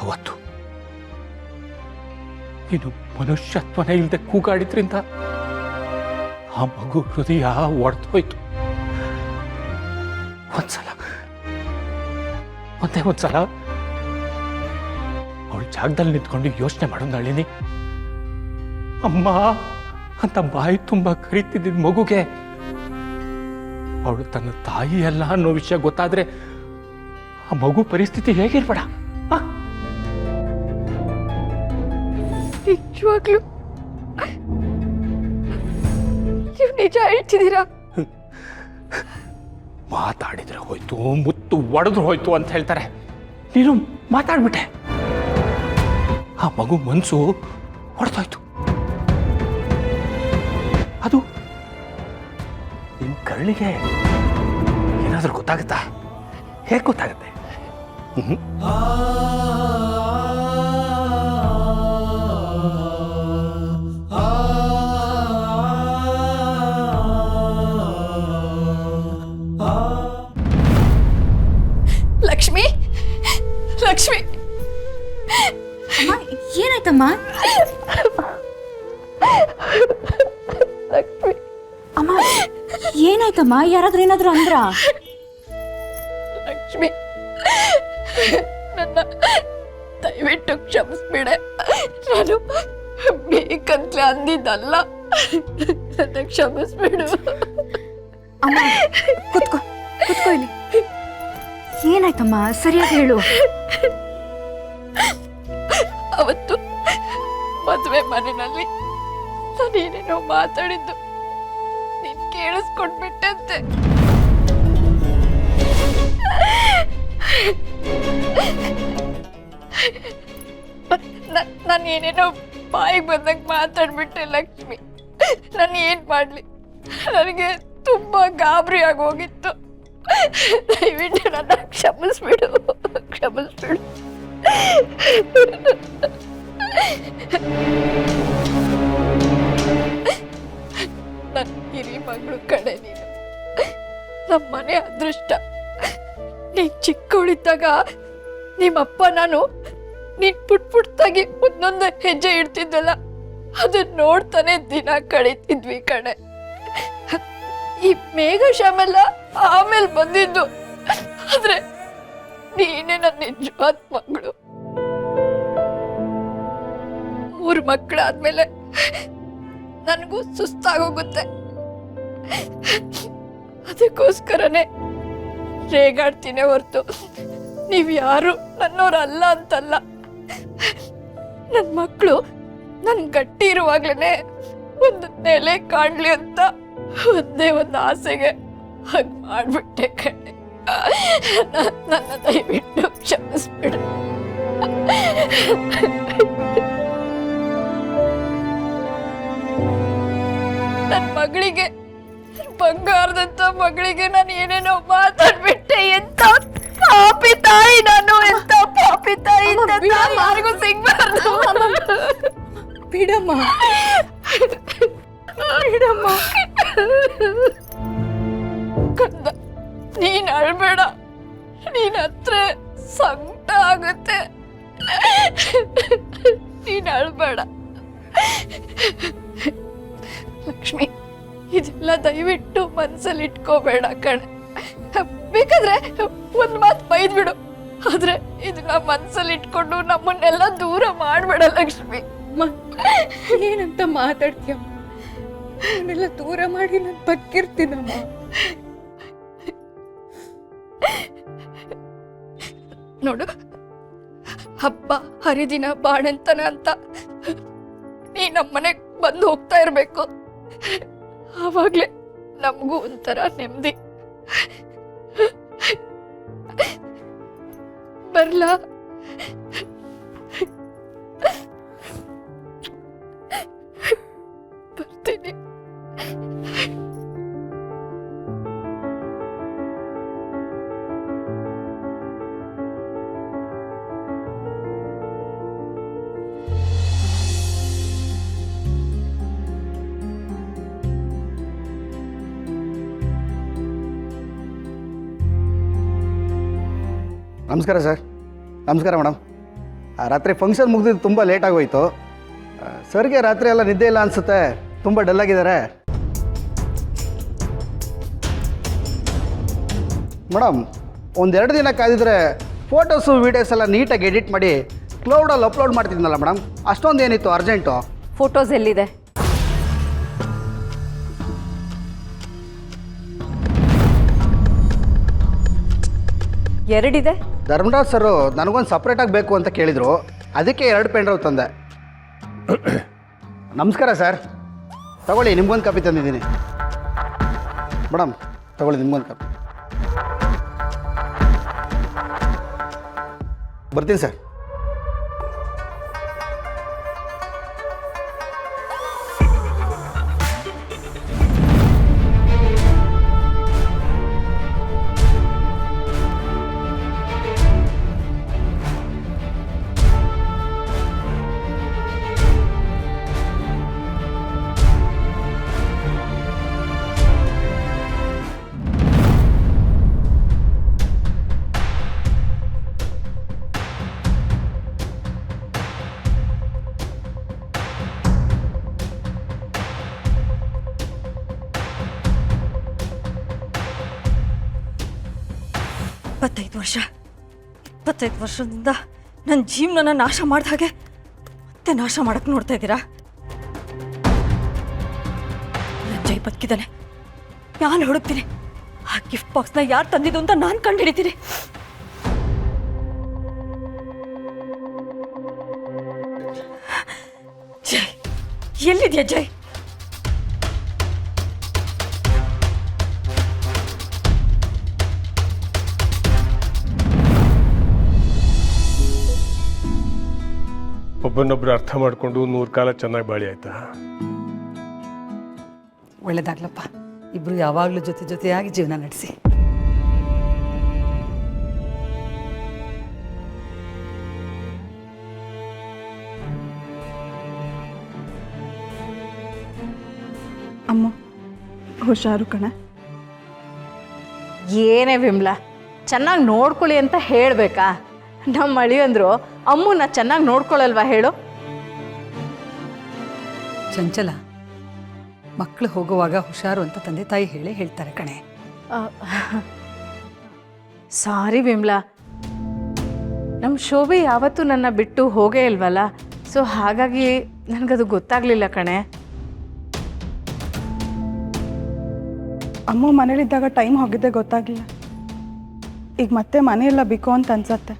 ಅವತ್ತು ನೀನು ಮನುಷ್ಯತ್ವನೇ ಇಲ್ಲದೆ ಕೂಗಾಡಿದ್ರಿಂದ ಆ ಮಗು ಹೃದಯ ಒಡೆದು ಹೋಯ್ತು. ಒಂದ್ಸಲ ಅವಳ ಜಾಗದಲ್ಲಿ ನಿಂತ್ಕೊಂಡು ಯೋಚನೆ ಮಾಡೋದು ನಳಿನಿ. ಅಮ್ಮ ಅಂತ ಬಾಯಿ ತುಂಬ ಕರೀತಿದ್ದ ಮಗುಗೆ ಅವಳು ತನ್ನ ತಾಯಿ ಅಲ್ಲ ಅನ್ನೋ ವಿಷಯ ಗೊತ್ತಾದ್ರೆ ಆ ಮಗು ಪರಿಸ್ಥಿತಿ ಹೇಗಿರ್ಬೇಡ. ನಿಜವಾಗ್ಲೂ ನೀವು ನಿಜ ಹೇಳ್ತಿದ್ದೀರಾ? ಮಾತಾಡಿದ್ರೆ ಹೋಯ್ತು, ಮುತ್ತು ಒಡೆದ್ರು ಹೋಯ್ತು ಅಂತ ಹೇಳ್ತಾರೆ. ನೀನು ಮಾತಾಡ್ಬಿಟ್ಟೆ, ಆ ಮಗು ಮನ್ಸು ಹೊಡೆದೋಯ್ತು. ಅದು ನಿನ್ ಕರಳಿಗೆ ಏನಾದ್ರೂ ಗೊತ್ತಾಗುತ್ತಾ? ಹೇಗೆ ಗೊತ್ತಾಗುತ್ತೆ? ಲಕ್ಷ್ಮಿ, ಲಕ್ಷ್ಮಿ, ಏನಾಯ್ತಮ್ಮ? ಲಕ್ಷ್ಮಿ, ಅಮ್ಮ ಏನಾಯ್ತಮ್ಮ? ಯಾರಾದ್ರೂ ಏನಾದ್ರು ಅಂದ್ರ? ಲಕ್ಷ್ಮಿ, ನನ್ನ ದಯವಿಟ್ಟು ಕ್ಷಮಿಸ್ಬಿಡೆ. ನಾನು ಬೇಕಂತಲೇ ಅಂದಿದ್ದಲ್ಲ. ನನ್ನ ಕ್ಷಮಿಸ್ಬಿಡು. ಅಮ್ಮ ಕುತ್ಕೋ ಇಲ್ಲಿ. ಏನಾಯ್ತಮ್ಮ? ಸರಿಯಾಗಿ ಹೇಳು. ಅವತ್ತು ಮದುವೆ ಮನೆಯಲ್ಲಿ ನಾನೇನೇನೋ ಮಾತಾಡಿದ್ದು ನೀನ್ ಕೇಳಿಸ್ಕೊಂಡ್ಬಿಟ್ಟಂತೆ. ನಾನು ಏನೇನೋ ಬಾಯಿಗೆ ಬಂದಾಗ ಮಾತಾಡ್ಬಿಟ್ಟೆ ಲಕ್ಷ್ಮಿ. ನಾನು ಏನ್ ಮಾಡ್ಲಿ? ನನಗೆ ತುಂಬಾ ಗಾಬರಿ ಆಗೋಗಿತ್ತು. ದಯವಿಟ್ಟು ನನ್ನ ಕ್ಷಮಿಸ್ಬಿಡು. ನನ್ನ ಹಿರಿ ಮಗಳು ಕಡೆ ನೀನು. ನಮ್ಮನೆ ಅದೃಷ್ಟ. ನೀನ್ ಚಿಕ್ಕವಳಿದ್ದಾಗ ನಿಮ್ಮಪ್ಪ ನಾನು ನೀನ್ ಪುಟ್ಟಾಗಿ ಒಂದೊಂದು ಹೆಜ್ಜೆ ಇಡ್ತಿದ್ದಲ್ಲ, ಅದನ್ನ ನೋಡ್ತಾನೆ ದಿನ ಕಳೀತಿದ್ವಿ ಕಣೆ. ಈ ಮೇಘಶ್ಯಾಮೆಲ್ಲ ಆಮೇಲೆ ಬಂದಿದ್ದು, ಆದ್ರೆ ನೀನೇ ನನ್ನ ನಿಜವಾದ ಮಗಳು. 3 ಮಕ್ಕಳಾದ್ಮೇಲೆ ನನಗೂ ಸುಸ್ತಾಗೋಗುತ್ತೆ. ಅದಕ್ಕೋಸ್ಕರನೇ ರೇಗಾಡ್ತೀನಿ ಹೊರ್ತು ನೀವ್ ಯಾರು ನನ್ನೋರಲ್ಲ ಅಂತಲ್ಲ. ನನ್ನ ಮಕ್ಕಳು ನನ್ ಗಟ್ಟಿ ಇರುವಾಗ್ಲೇನೆ ಒಂದು ನೆಲೆ ಕಾಣ್ಲಿ ಅಂತ ಒಂದೇ ಒಂದು ಆಸೆಗೆ ಹಾಗೆ ಮಾಡ್ಬಿಟ್ಟೆ ಕಣೆ. ನನ್ನ ದಯವಿಟ್ಟು ಕ್ಷಮಿಸ್ಬಿಡು. ನನ್ನ ಮಗಳಿಗೆ, ಬಂಗಾರದಂತ ಮಗಳಿಗೆ ನಾನು ಏನೇನೋ ಮಾತಾಡ್ಬಿಟ್ಟೆ. ಎಂತ ಪಾಪಿ ತಾಯಿ ನಾನು, ಎಂತ ಪಾಪಿ ತಾಯಿ. ಯಾರಿಗೂ ಸಿಗ್ಬಾರ್ದು. ಬಿಡಮ್ಮ. ಕಂದ, ನೀನ್ ಅಳ್ಬೇಡ. ನೀನ್ ಹತ್ರ ಸಂಕಟ ಆಗುತ್ತೆ. ನೀನ್ ಅಳ್ಬೇಡ ಲಕ್ಷ್ಮಿ. ಇದೆಲ್ಲ ದಯವಿಟ್ಟು ಮನ್ಸಲ್ಲಿ ಇಟ್ಕೋಬೇಡ ಕಣೆ. ಬೇಕಾದ್ರೆ ಒಂದ್ ಮಾತು ಬೈದ್ಬಿಡು, ಆದ್ರೆ ಇದನ್ನ ಮನ್ಸಲ್ಲಿ ಇಟ್ಕೊಂಡು ನಮ್ಮನ್ನೆಲ್ಲ ದೂರ ಮಾಡ್ಬೇಡ ಲಕ್ಷ್ಮಿ. ಏನಂತ ಮಾತಾಡ್ತೀಯಮ್ಮ? ಅವನ್ನೆಲ್ಲ ದೂರ ಮಾಡಿ ನಾನು ಬದುಕಿರ್ತೀನಮ್ಮ. ನೋಡು, ಹಬ್ಬ ಹರಿದಿನ ಬಾಣಂತನ ಅಂತ ನೀ ನಮ್ಮನೆಗ್ ಬಂದು ಹೋಗ್ತಾ ಇರ್ಬೇಕು. ಆವಾಗ್ಲೇ ನಮಗೂ ಒಂಥರ ನೆಮ್ಮದಿ. ಬರ್ಲಾ? ಬರ್ತೀನಿ. ನಮಸ್ಕಾರ ಸರ್. ನಮಸ್ಕಾರ ಮೇಡಮ್. ರಾತ್ರಿ ಫಂಕ್ಷನ್ ಮುಗಿದಿದ್ದು ತುಂಬ ಲೇಟ್ ಆಗೋಯ್ತು. ಸರ್ಗೆ ರಾತ್ರಿ ಎಲ್ಲ ನಿದ್ದೆ ಇಲ್ಲ ಅನಿಸುತ್ತೆ, ತುಂಬ ಡಲ್ಲಾಗಿದ್ದಾರೆ. ಮೇಡಮ್, ಒಂದೆರಡು ದಿನ ಕಾದಿದ್ರೆ ಫೋಟೋಸು ವೀಡಿಯೋಸ್ ಎಲ್ಲ ನೀಟಾಗಿ ಎಡಿಟ್ ಮಾಡಿ ಕ್ಲೌಡಲ್ಲಿ ಅಪ್ಲೋಡ್ ಮಾಡ್ತಿದ್ನಲ್ಲ ಮೇಡಮ್, ಅಷ್ಟೊಂದು ಏನಿತ್ತು ಅರ್ಜೆಂಟು? ಫೋಟೋಸ್ ಎಲ್ಲಿದೆ? ಎರಡಿದೆ. ಧರ್ಮರಾಜ್ ಸರು ನನಗೊಂದು ಸಪ್ರೇಟಾಗಿ ಬೇಕು ಅಂತ ಕೇಳಿದರು, ಅದಕ್ಕೆ 2 ಪೆನ್ ಡ್ರೈವ್ ತಂದೆ. ನಮಸ್ಕಾರ ಸರ್, ತಗೊಳ್ಳಿ, ನಿಮ್ಗೊಂದು ಕಾಪಿ ತಂದಿದ್ದೀನಿ. ಮೇಡಮ್ ತಗೊಳ್ಳಿ, ನಿಮ್ಗೊಂದು ಕಾಪಿ. ಬರ್ತೀನಿ ಸರ್. ಇಪ್ಪತ್ತೈದು ವರ್ಷದಿಂದ ನನ್ನ ಜೀವನನ ನಾಶ ಮಾಡಿದ ಹಾಗೆ ಮತ್ತೆ ನಾಶ ಮಾಡಕ್ಕೆ ನೋಡ್ತಾ ಇದ್ದೀರಾ? ನನ್ನ ಜೈ ಬದುಕಿದ್ದಾನೆ, ನಾನು ಹುಡುಕ್ತೀನಿ. ಆ ಗಿಫ್ಟ್ ಬಾಕ್ಸ್ನ ಯಾರು ತಂದಿದ್ದು ಅಂತ ನಾನು ಕಂಡುಹಿಡಿತೀನಿ. ಜೈ, ಎಲ್ಲಿದೆಯಾ ಜೈ? ಒಬ್ಬನೊಬ್ರು ಅರ್ಥ ಮಾಡಿಕೊಂಡು 100 ಕಾಲ ಚೆನ್ನಾಗಿ ಬಾಳಿ ಆಯ್ತಾ? ಒಳ್ಳೇದಾಗ್ಲಪ್ಪ, ಇಬ್ರು ಯಾವಾಗಲೂ ಜೊತೆಯಾಗಿ ಜೀವನ ನಡೆಸಿ. ಅಮ್ಮ ಹುಷಾರು ಕಣೆ. ಏನೇ ವಿಮ್ಲಾ, ಚೆನ್ನಾಗಿ ನೋಡ್ಕೊಳ್ಳಿ ಅಂತ ಹೇಳಬೇಕಾ? ನಮ್ಮ ಅಳಿಯಂದ್ರು ಅಮ್ಮನ ಚೆನ್ನಾಗಿ ನೋಡ್ಕೊಳ್ಳಲ್ವಾ ಹೇಳು? ಚಂಚಲ, ಮಕ್ಕಳು ಹೋಗುವಾಗ ಹುಷಾರು ಅಂತ ತಂದೆ ತಾಯಿ ಹೇಳ್ತಾರೆ ಕಣೆ. ಸಾರಿ ವಿಮ್ಲಾ, ನಮ್ಮ ಶೋಭೆ ಯಾವತ್ತೂ ನನ್ನ ಬಿಟ್ಟು ಹೋಗೇ ಇಲ್ವಲ್ಲ, ಸೊ ಹಾಗಾಗಿ ನನಗದು ಗೊತ್ತಾಗಲಿಲ್ಲ ಕಣೆ. ಅಮ್ಮ ಮನೇಲಿದ್ದಾಗ ಟೈಮ್ ಹೋಗಿದ್ದೆ ಗೊತ್ತಾಗಲಿಲ್ಲ. ಈಗ ಮತ್ತೆ ಮನೆಯೆಲ್ಲ ಬೇಕು ಅಂತ ಅನ್ಸತ್ತೆ.